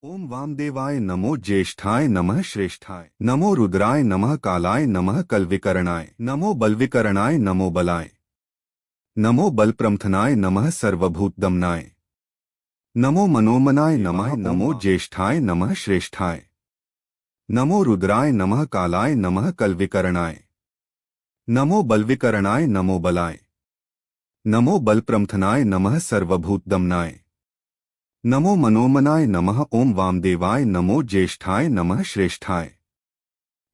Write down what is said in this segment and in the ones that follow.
ओम वामदेवाय नमो ज्येष्ठाय नमः श्रेष्ठाय नमो रुद्राय नमः कालाय नमः कलविकरणाय नमो बलविकरणाय नमो बलाय नमो बलप्रमथनाय नमः सर्वभूतदमनाय नमो मनोमनाय नमः नमो ज्येष्ठाय नमः श्रेष्ठाय नमो रुद्राय नमः कालाय नमः कलविकरणाय नमो बलविकरणाय नमो बलाय नमो बलप्रमथनाय नमः सर्वभूतदमनाय नमो मनोमनाय नमः ओम वामदेवाय नमो ज्येष्ठाय नमः श्रेष्ठाय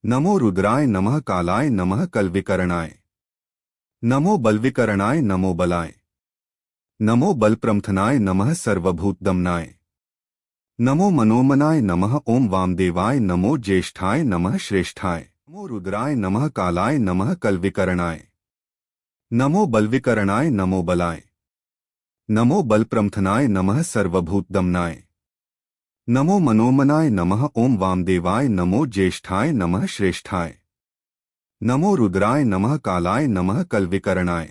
नमो रुद्राय नमः कालाय नमः कलविकरणाय नमो बलविकरणाय नमो बलाय नमो बलप्रमथनाय नमः सर्वभूतदमनाय नमो मनोमनाय नमः ओम वामदेवाय नमो ज्येष्ठाय नमः श्रेष्ठाय नमो रुद्राय नमः कालाय नमः कलविकरणाय नमो बलविकरणाय नमो बलाय नमो बलप्रमथनाय नमः सर्वभूतदमनाय नमो मनोमनाय नमः ओम वामदेवाय नमो ज्येष्ठाय नमः श्रेष्ठाय नमो रुद्राय नमः कालाय नमः कलविकरणाय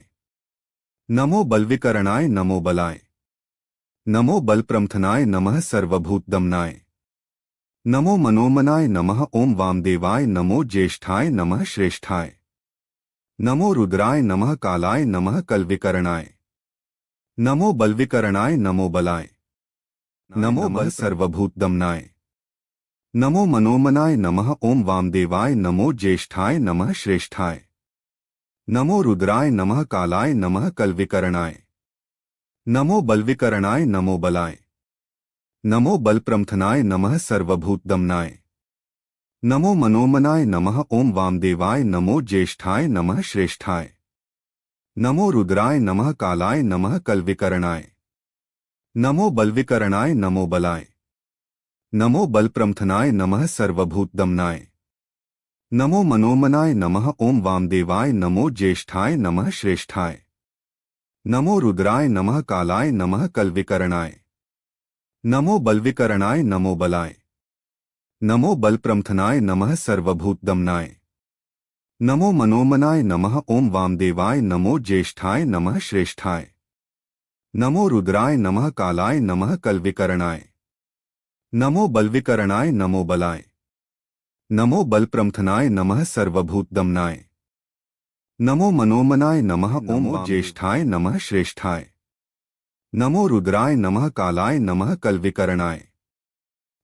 नमो बलविकरणाय नमो बलाय नमो बलप्रमथनाय नमः सर्वभूतदमनाय नमो मनोमनाय नमः ओम वामदेवाय नमो ज्येष्ठाय नमः श्रेष्ठाय नमो रुद्राय नमः कालाय नमः कलविकरणाय नमो बलविकरणाय नमो बलाय नमो बल सर्वभूतदमनाय नमो मनोमनाय नमः ओम वामदेवाय नमो ज्येष्ठाय नमः श्रेष्ठाय नमो रुद्राय नमः कालाय नमः कलविकरणाय नमो बलविकरणाय नमो बलाय नमो बलप्रमथनाय नमः सर्वभूतदमनाय नमो मनोमनाय नमः ओम वामदेवाय नमो ज्येष्ठाय नमः श्रेष्ठाय नमो रुद्राय नमः कालाय नमः कलविकरणाय नमो बलविकरणाय नमो बलाय नमो बलप्रमथनाय नमः सर्वभूतदमनाय नमो मनोमनाय नमः ओम वामदेवाय नमो ज्येष्ठाय नमः श्रेष्ठाय नमो रुद्राय नमः कालाय नमः कलविकरणाय नमो बलविकरणाय नमो बलाय नमो बलप्रमथनाय नमः सर्वभूतदमनाय नमो मनोमनाय नमः ओम वामदेवाय नमो ज्येष्ठाय नमः श्रेष्ठाय नमो रुद्राय नमः कालाय नमः कलविकरणाय नमो बलविकरणाय नमो बलाय नमो बलप्रमथनाय नमः सर्वभूतदमनाय नमो मनोमनाय नमः ओम ज्येष्ठाय नमः श्रेष्ठाय नमो रुद्राय नमः कालाय नमः कलविकरणाय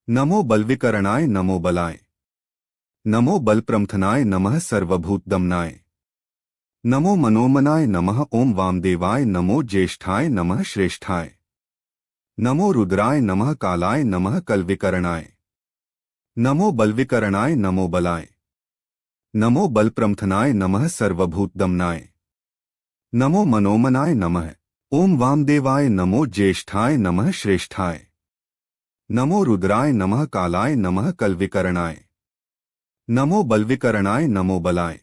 नमो बलविकरणाय नमो बलाय नमो बलप्रमथनाय नमः सर्वभूतदमनाय नमो मनोमनाय नमः ओम वामदेवाय नमो ज्येष्ठाय नमः श्रेष्ठाय नमो रुद्राय नमः कालाय नमः कलविकरणाय नमो बलविकरणाय नमो बलाय नमो बलप्रमथनाय नमः सर्वभूतदमनाय नमो मनोमनाय नमः ओम वामदेवाय नमो ज्येष्ठाय नमः श्रेष्ठाय नमो रुद्राय नमः कालाय नमः कलविकरणाय नमो बलविकरणाय नमो बलाय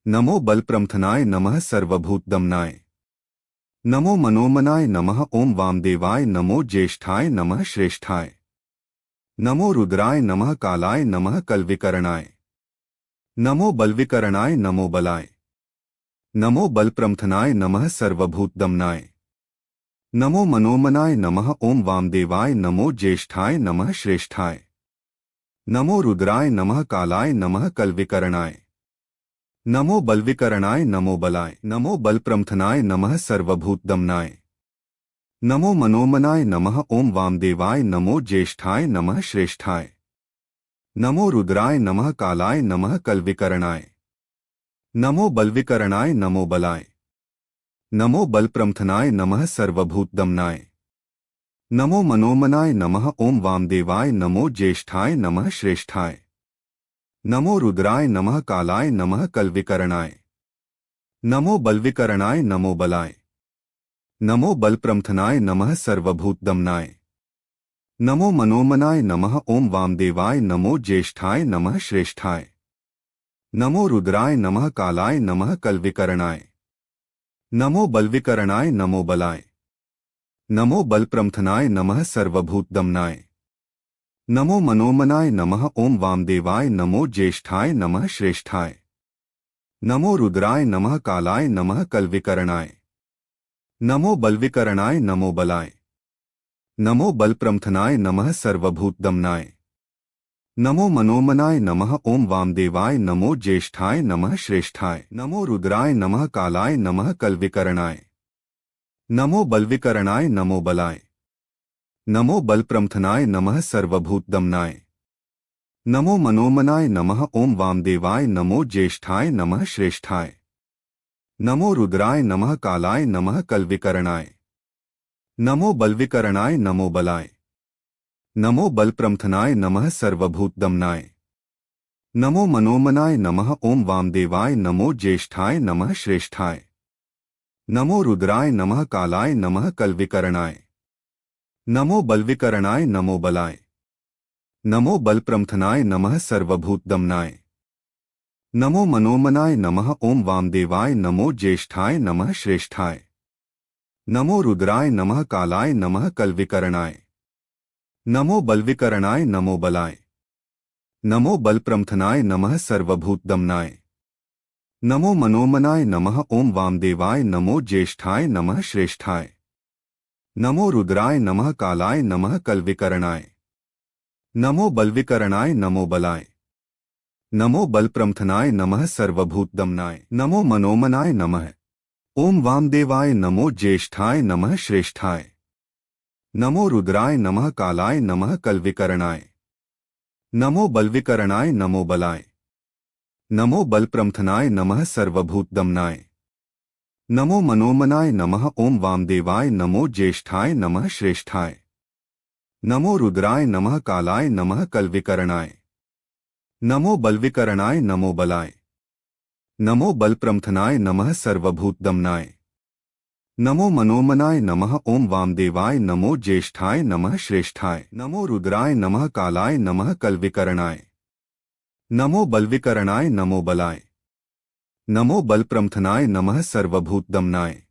नमो बलप्रमथनाय नमः सर्वभूतदमनाय नमो मनोमनाय नमः ओम वामदेवाय नमो ज्येष्ठाय नमः श्रेष्ठाय नमो रुद्राय नमः कालाय नमः कलविकरणाय नमो बलविकरणाय नमो बलाय नमो बलप्रमथनाय नमः सर्वभूतदमनाय नमो मनोमनाय नमः ओम वामदेवाय नमो ज्येष्ठाय नमः श्रेष्ठाय नमो रुद्राय नमः कालाय नमः कलविकरणाय नमो बलविकरणाय नमो बलाय नमो बलप्रमथनाय नमः सर्वभूतदमनाय नमो मनोमनाय नमः ओम वामदेवाय नमो ज्येष्ठाय नमः श्रेष्ठाय नमो रुद्राय नमः कालाय नमः कलविकरणाय नमो बलविकरणाय नमो बलाय नमो बलप्रमथनाय नमः सर्वभूतदमनाय नमो मनोमनाय नमः ओम वामदेवाय नमो ज्येष्ठाय नमः श्रेष्ठाय नमो रुद्राय नमः कालाय नमः कलविकरणाय नमो बलविकरणाय नमो बलाय नमो बलप्रमथनाय नमः सर्वभूतदमनाय नमो मनोमनाय नमः ओम वामदेवाय नमो ज्येष्ठाय नमः श्रेष्ठाय नमो रुद्राय नमः कालाय नमः कलविकरणाय नमो बलविकरणाय नमो बलाय नमो बलप्रमथनाय नमः सर्वभूतदमनाय नमो मनोमनाय नमः ओम वामदेवाय नमो ज्येष्ठाय नमः श्रेष्ठाय नमो रुद्राय नमः कालाय नमः कलविकरणाय नमो बलविकरणाय नमो बलाय नमो बलप्रमथनाय नमः सर्वभूतदमनाय। नमो मनोमनाय नमः। ओम वामदेवाय नमो ज्येष्ठाय नमः श्रेष्ठाय। नमो रुद्राय नमः कालाय नमः कलविकरणाय। नमो बलविकरणाय नमो बलाय। नमो बलप्रमथनाय नमः सर्वभूतदमनाय। नमो मनोमनाय नमः। ओम वामदेवाय नमो ज्येष्ठाय नमः श्रेष्ठाय। नमो रुद्राय नमः कालाय नमः कलविकरणाय। नमो बलविकरणाय नमो बलाय। नमो बलप्रमथनाय नमः सर्वभूतदमनाय। नमो मनोमनाय नमः। ओम वामदेवाय नमो ज्येष्ठाय नमः श्रेष्ठाय। नमो रुद्राय नमः कालाय नमः कलविकरणाय। नमो बलविकरणाय नमो बलाय। नमो बलप्रमथनाय नमः सर्वभूतदमनाय। नमो मनोमनाय नमः। ओम वामदेवाय नमो ज्येष्ठाय नमः श्रेष्ठाय। नमो रुद्राय नमः कालाय नमः कलविकरणाय। नमो बलविकरणाय नमो बलाय। नमो बलप्रमथनाय नमः सर्वभूतदमनाय। नमो मनोमनाय नमः। ओम वामदेवाय नमो ज्येष्ठाय नमः श्रेष्ठाय। नमो रुद्राय नमः कालाय नमः कलविकरणाय। नमो बलविकरणाय नमो बलाय। नमो बलप्रमथनाय नमः सर्वभूतदमनाय। नमो मनोमनाय नमः। ओम वामदेवाय नमो ज्येष्ठाय नमः श्रेष्ठाय। नमो रुद्राय नमः कालाय नमः कलविकरणाय। नमो बलविकरणाय नमो बलाय। नमो बलप्रमथनाय नमः सर्वभूतदमनाय। नमो मनोमनाय नमः। ओम वामदेवाय नमो ज्येष्ठाय नमः श्रेष्ठाय। नमो रुद्राय नमः कालाय नमः कलविकरणाय। नमो बलविकरणाय नमो बलाय। नमो बलप्रमथनाय नमः सर्वभूतदमनाय। नमो मनोमनाय नमः। ओम वामदेवाय नमो ज्येष्ठाय नमः श्रेष्ठाय। नमो रुद्राय नमः कालाय नमः कलविकरणाय। नमो बलविकरणाय नमो बलाय। नमो बलप्रमथनाय नमः सर्वभूतदमनाय।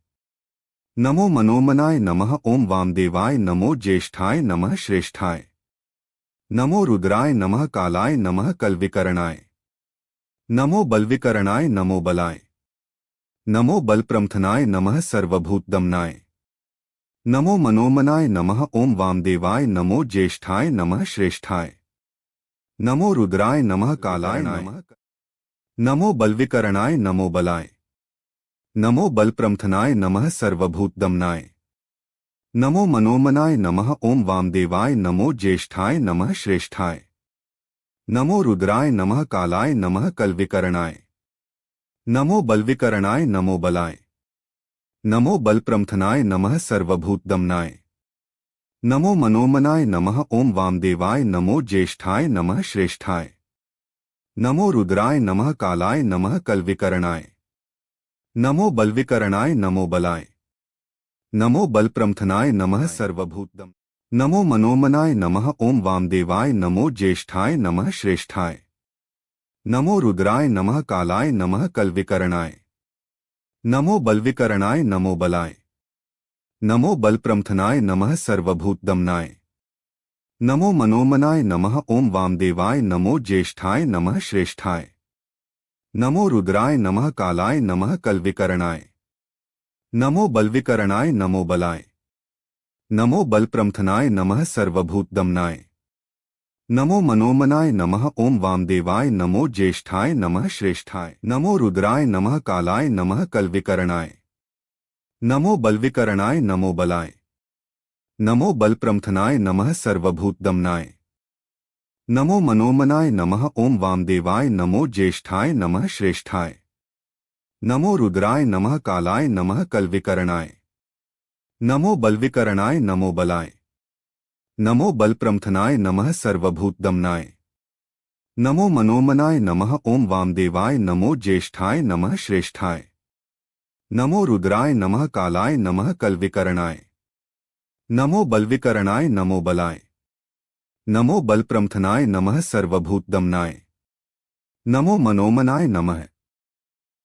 नमो मनोमनाय नमः। ओम वामदेवाय नमो ज्येष्ठाय नमः श्रेष्ठाय। नमो रुद्राय नमः कालाय नमः कलविकरणाय। नमो बलविकरणाय नमो बलाय। नमो बलप्रमथनाय नमः सर्वभूतदमनाय। नमो मनोमनाय नमः। ओम वामदेवाय नमो ज्येष्ठाय नमः श्रेष्ठाय। नमो रुद्राय नमः कालाय नमः। नमो बलविकरणाय नमो बलाय। नमो बलप्रमथनाय नमः सर्वभूतदमनाय। नमो मनोमनाय नमः। ओम वामदेवाय नमो ज्येष्ठाय नमः श्रेष्ठाय। नमो रुद्राय नमः कालाय नमः कलविकरणाय। नमो बलविकरणाय नमो बलाय। नमो बलप्रमथनाय नमः सर्वभूतदमनाय। नमो मनोमनाय नमः। ओम वामदेवाय नमो ज्येष्ठाय नमः श्रेष्ठाय। नमो रुद्राय नमः कालाय नमः कलविकरणाय। नमो बलविकरणाय नमो बलाय। नमो बलप्रमथनाय नमः सर्वभूतदम। नमो मनोमनाय नमः। ओम वामदेवाय नमो ज्येष्ठाय नमः श्रेष्ठाय। नमो रुद्राय नमः कालाय नमः कलविकरणाय। नमो बलविकरणाय नमो बलाय। नमो बलप्रमथनाय नमः सर्वभूतदमनाय। नमो मनोमनाय नमः। ओम वामदेवाय नमो ज्येष्ठाय नमः श्रेष्ठाय। नमो रुद्राय नमः कालाय नमः कलविकरणाय। नमो बलविकरणाय नमो बलाय। नमो बलप्रमथनाय नमः सर्वभूतदमनाय। नमो मनोमनाय नमः। ओम वामदेवाय नमो ज्येष्ठाय नमः श्रेष्ठाय। नमो रुद्राय नमः कालाय नमः कलविकरणाय। नमो बलविकरणाय नमो बलाय। नमो बलप्रमथनाय नमः सर्वभूतदमनाय। नमो मनोमनाय नमः। ओम वामदेवाय नमो ज्येष्ठाय नमः श्रेष्ठाय। नमो रुद्राय नमः कालाय नमः कलविकरणाय। नमो बलविकरणाय नमो बलाय। नमो बलप्रमथनाय नमः सर्वभूतदमनाय। नमो मनोमनाय नमः। ओम वामदेवाय नमो ज्येष्ठाय नमः श्रेष्ठाय। नमो रुद्राय नमः कालाय नमः कलविकरणाय। नमो बलविकरणाय नमो बलाय। नमो बलप्रमथनाय नमः सर्वभूतदमनाय। नमो मनोमनाय नमः।